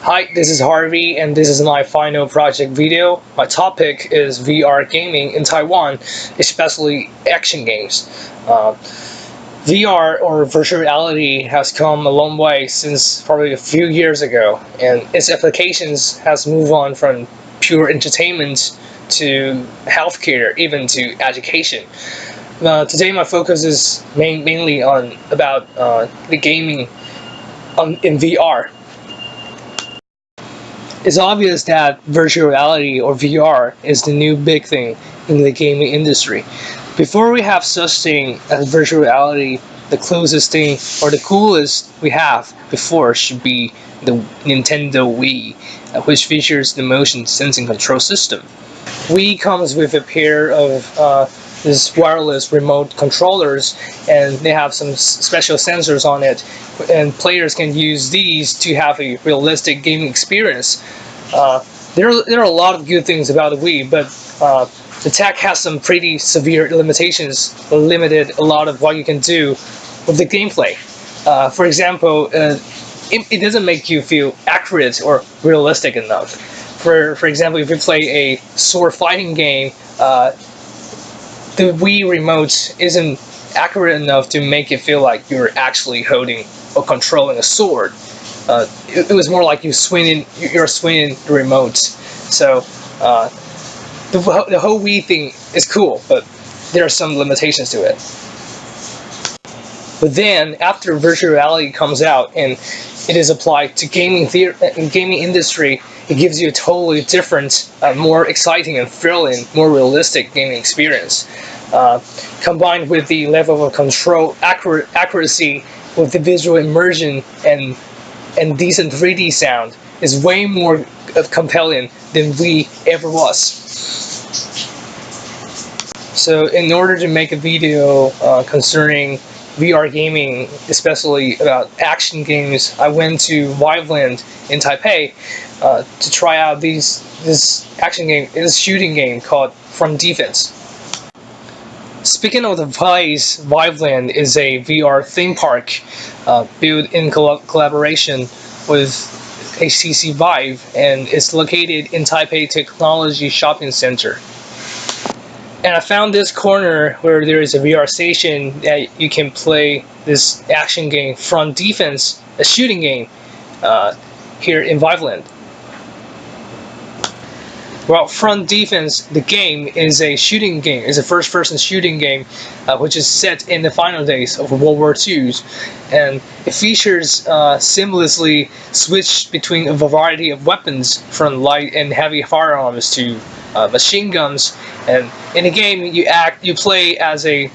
Hi, this is Harvey, and this is my final project video. My topic is VR gaming in Taiwan, especially action games. VR or virtual reality has come a long way since probably a few years ago, and its applications has moved on from pure entertainment to healthcare, even to education. Today, my focus is mainly on about the gaming in VR. It's obvious that virtual reality or VR is the new big thing in the gaming industry. Before we have such thing as virtual reality, the closest thing or the coolest we have before should be the Nintendo Wii, which features the motion sensing control system. Wii comes with a pair of this wireless remote controllers, and they have some special sensors on it, and players can use these to have a realistic gaming experience. There are a lot of good things about the Wii, but the tech has some pretty severe limitations that limited a lot of what you can do with the gameplay. For example, it doesn't make you feel accurate or realistic enough. For example, if you play a sword fighting game, the Wii remote isn't accurate enough to make it feel like you're actually holding or controlling a sword. It was more like you're swinging the remote. So the whole Wii thing is cool, but there are some limitations to it. But then, after virtual reality comes out and it is applied to gaming industry, it gives you a totally different, more exciting and thrilling, more realistic gaming experience. Combined with the level of control accuracy with the visual immersion and decent 3D sound is way more compelling than Wii ever was. So in order to make a video concerning VR gaming, especially about action games, I went to Wiveland in Taipei to try out this action game. It's a shooting game called From Defense. Speaking of the place, Wiveland is a VR theme park built in collaboration with HTC Vive, and it's located in Taipei Technology Shopping Center. And I found this corner where there is a VR station that you can play this action game, Front Defense, a shooting game, here in Viveland. Well, Front Defense, the game, is a shooting game. It's a first-person shooting game, which is set in the final days of World War II, and it features seamlessly switch between a variety of weapons, from light and heavy firearms to machine guns. And in the game, you play as a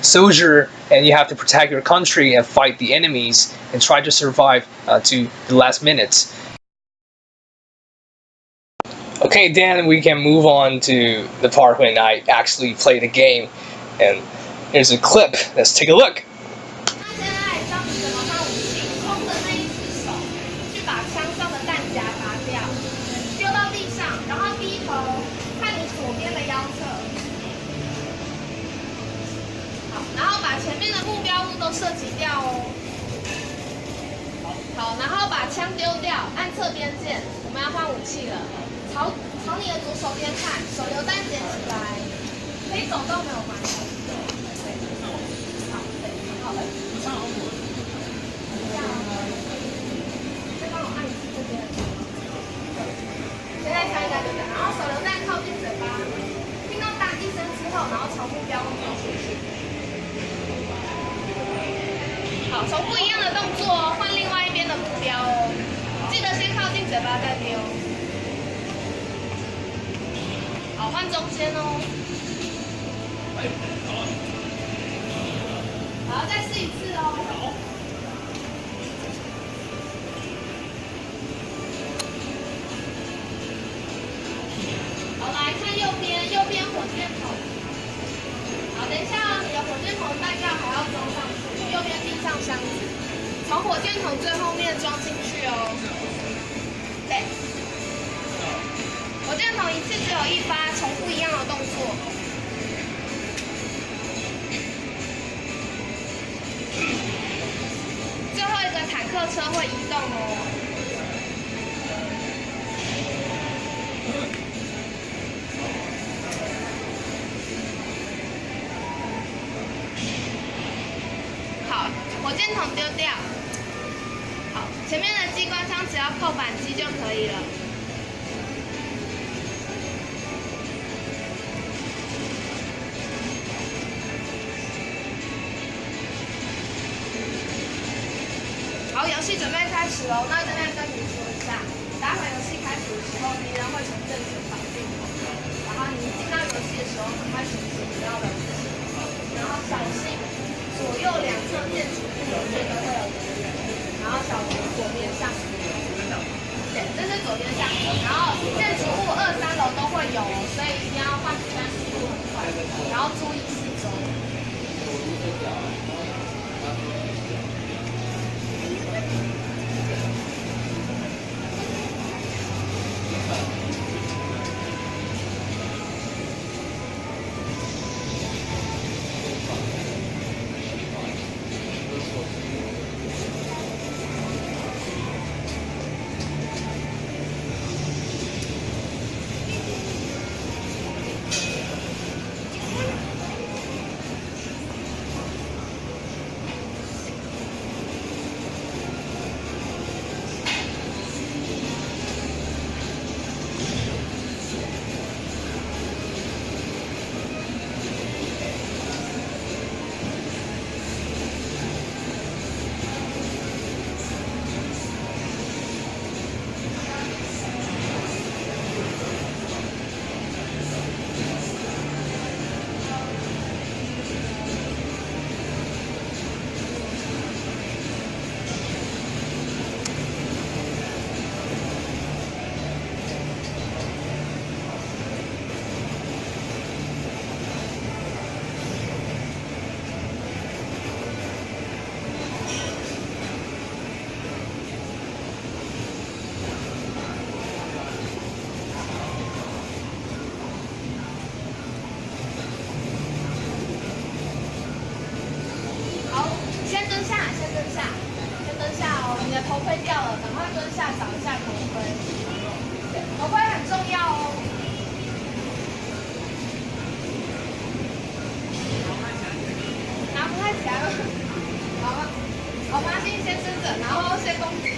soldier, and you have to protect your country and fight the enemies and try to survive to the last minutes. Okay, then we can move on to the part when I actually play the game, and here's a clip. Let's take a look.好，然后把枪丢掉，按侧边键，我们要换武器了。朝你的左手边看，手榴弹捡起来，可以走动没有关系。好，好，再帮我按一次这边。现在开一下就这样，然后手榴弹靠近嘴巴，听到当一声之后，然后朝目标走出去。好，重复一样的动作哦，换另外一边的目标哦。记得先靠近嘴巴再丢。好，换中间哦。好，再试一次哦。好，来看右边，右边火箭筒。好，等一下哦，你的火箭筒弹药还要装上去，右边递上箱子，从火箭筒最后面装进去哦。对。火箭筒一次只有一发，重复一样的动作。最后一个坦克车会移动哦。线筒丢掉。好，前面的机关枪只要扣扳机就可以了。好，游戏准备开始喽。那这边跟你说一下，待会游戏开始的时候，敌人会从正前方进攻，然后你进到游戏的时候，赶快选择不要的武器，然后小心左右两侧建筑物有些都会有敌人，然后小心左边上。对，这是左边上，然后建筑物2、3楼都会有，所以一定要换子弹速度很快，然后注意四周。你的头盔掉了，赶快蹲下找一下头盔。对，头盔很重要哦。拿不太起来了。好，马上先蹲着，然后先攻击。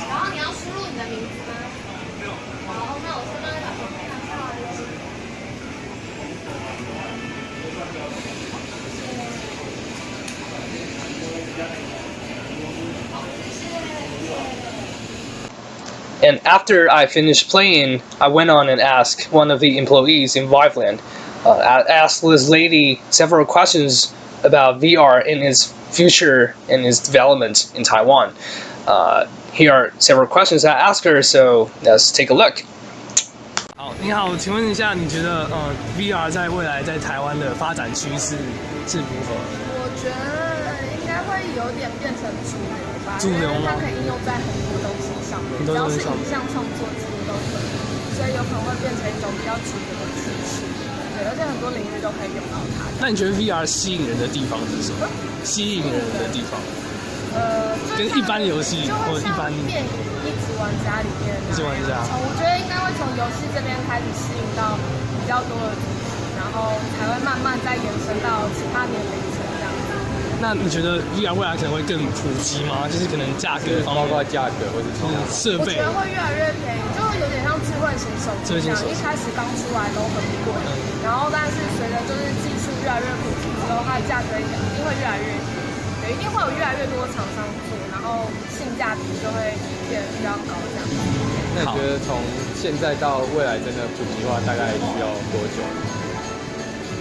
然后你要输入你的名字吗？好，那我先帮你把头盔拿下来喽。好，谢谢。And after I finished playing, I went on and asked one of the employees in Viveland. I asked this lady several questions about VR in its future and its development in Taiwan. Here are several questions I asked her, so let's take a look. 好，你好，请问一下，你觉得VR 在未来在台湾的发展趋势是如何？我觉得应该会有点变成主流吧，主流吗？因为它可以应用在很多东西上面，只要是影像创作几乎都可以，所以有可能会变成一种比较主流的趋势。对，而且很多领域都可以用到它。那你觉得 VR 吸引人的地方是什么？吸引人的地方？跟一般游戏或者一般电影一级玩家里面，一级玩家，我觉得应该会从游戏这边开始吸引到比较多的族群，然后才会慢慢再延伸到其他年龄层这样子。那你觉得 VR 未来可能会更普及吗？就是可能价格方面，包括价格或者设备，我觉得会越来越便宜，就有点像智慧型手机这样，一开始刚出来都很贵，然后但是随着就是技术越来越普及之后，它的价格一定会越来越低。一定会有越来越多厂商做，然后性价比就会变得比较高这样子。那你觉得从现在到未来真的普及化大概需要多久？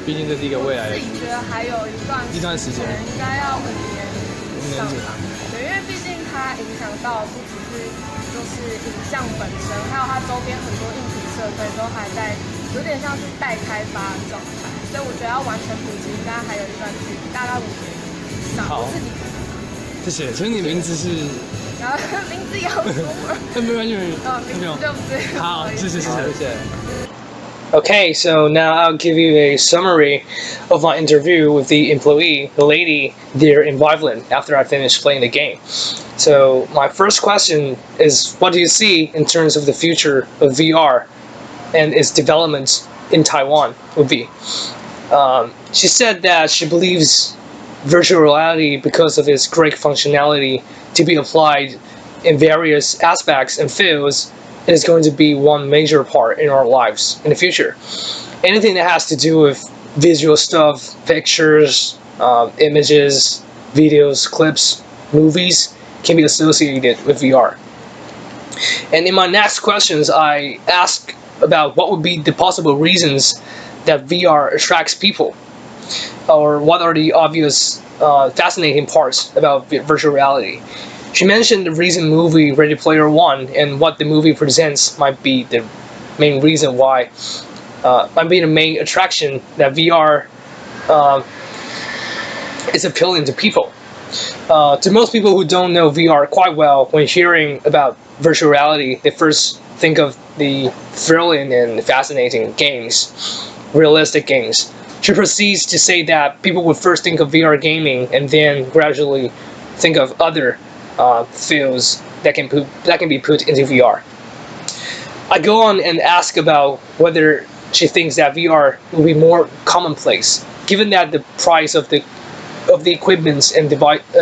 毕竟这是一个未来的。我自己觉得还有一段时间，应该要5年以上吧。对，因为毕竟它影响到不只是就是影像本身，还有它周边很多硬体设备都还在有点像是待开发的状态，所以我觉得要完全普及应该还有一段距离，大概5年。好，谢谢。所以你名字是？然后名字要说吗？没关系，名字就不对。好，谢谢。 谢。 Okay, so now I'll give you a summary of my interview with the employee, the lady there in Viveland, after I finished playing the game. So my first question is, what do you see in terms of the future of VR and its development in Taiwan would be? She said that she believes virtual reality, because of its great functionality to be applied in various aspects and fields, is going to be one major part in our lives in the future. Anything that has to do with visual stuff, pictures, images, videos, clips, movies, can be associated with VR. And in my next questions, I ask about what would be the possible reasons that VR attracts people, or what are the obvious fascinating parts about virtual reality. She mentioned the recent movie Ready Player One, and what the movie presents might be the main reason why, might be the main attraction that VR is appealing to people. To most people who don't know VR quite well, when hearing about virtual reality, they first think of the thrilling and fascinating games, realistic games. She proceeds to say that people would first think of VR gaming and then gradually think of other fields that can be put into VR. I go on and ask about whether she thinks that VR will be more commonplace, given that the price of the equipments and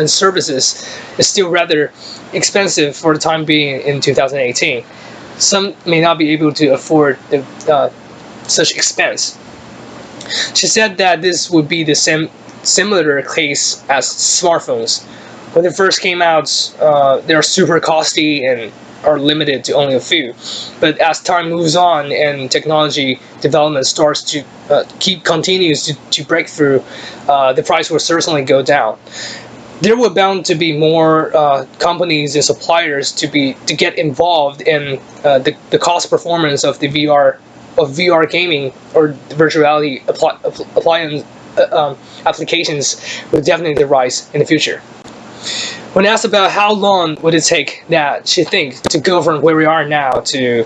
services is still rather expensive for the time being in 2018. Some may not be able to afford such expense. She said that this would be the similar case as smartphones. When they first came out, they are super costly and are limited to only a few. But as time moves on and technology development starts to continues to break through, the price will certainly go down. There were bound to be more companies and suppliers to get involved in the cost performance of the VR gaming or the virtual reality applications will definitely rise in the future. When asked about how long would it take that she thinks to go from where we are now to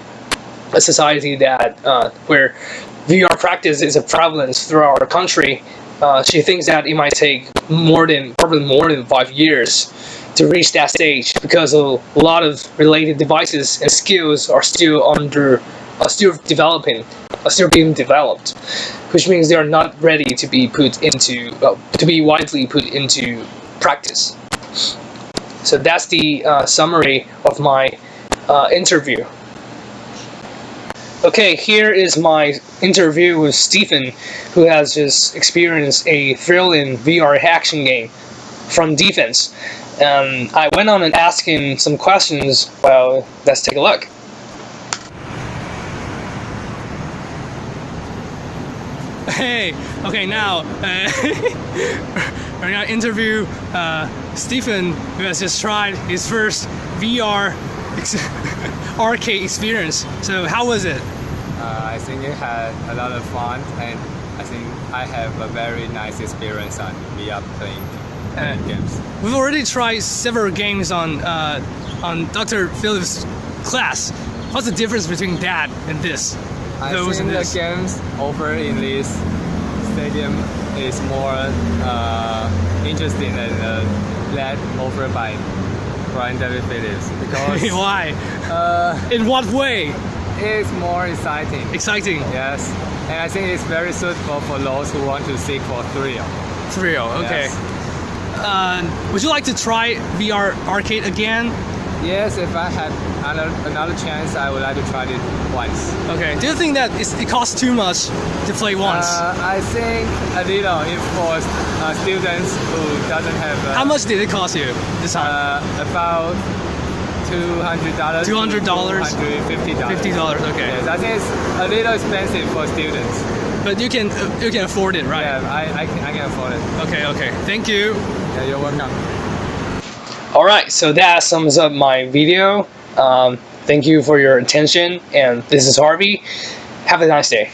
a society that where VR practice is a prevalence throughout our country, she thinks that it might take probably more than 5 years to reach that stage, because a lot of related devices and skills are still being developed, which means they are not ready to be widely put into practice. So that's the summary of my interview. Okay, here is my interview with Stephen, who has just experienced a thrilling VR action game from Defense. I went on and asked him some questions. Well, let's take a look. Hey, okay, now we're gonna interview Stephen, who has just tried his first VR arcade experience. So how was it? I think it had a lot of fun, and I think I have a very nice experience on VR playing games. We've already tried several games on Dr. Phillips' class. What's the difference between that and this? I think the games over in this stadium is more interesting than that over by Brian David Phillips, because why? In what way? It's more exciting. Exciting. Yes, and I think it's very suitable for those who want to seek for thrill. Thrill. Okay. Yes. Would you like to try VR arcade again? Yes, if I had another chance, I would like to try it once. Okay. Do you think that it costs too much to play once? I think a little, if for students who doesn't have. How much did it cost you this time? About $200. $200. $250. $50. Okay. Yes, I think it's a little expensive for students. But you can afford it, right? Yeah, I can afford it. Okay. Thank you. Yeah, you're welcome. Alright, so that sums up my video. Thank you for your attention, and this is Harvey. Have a nice day.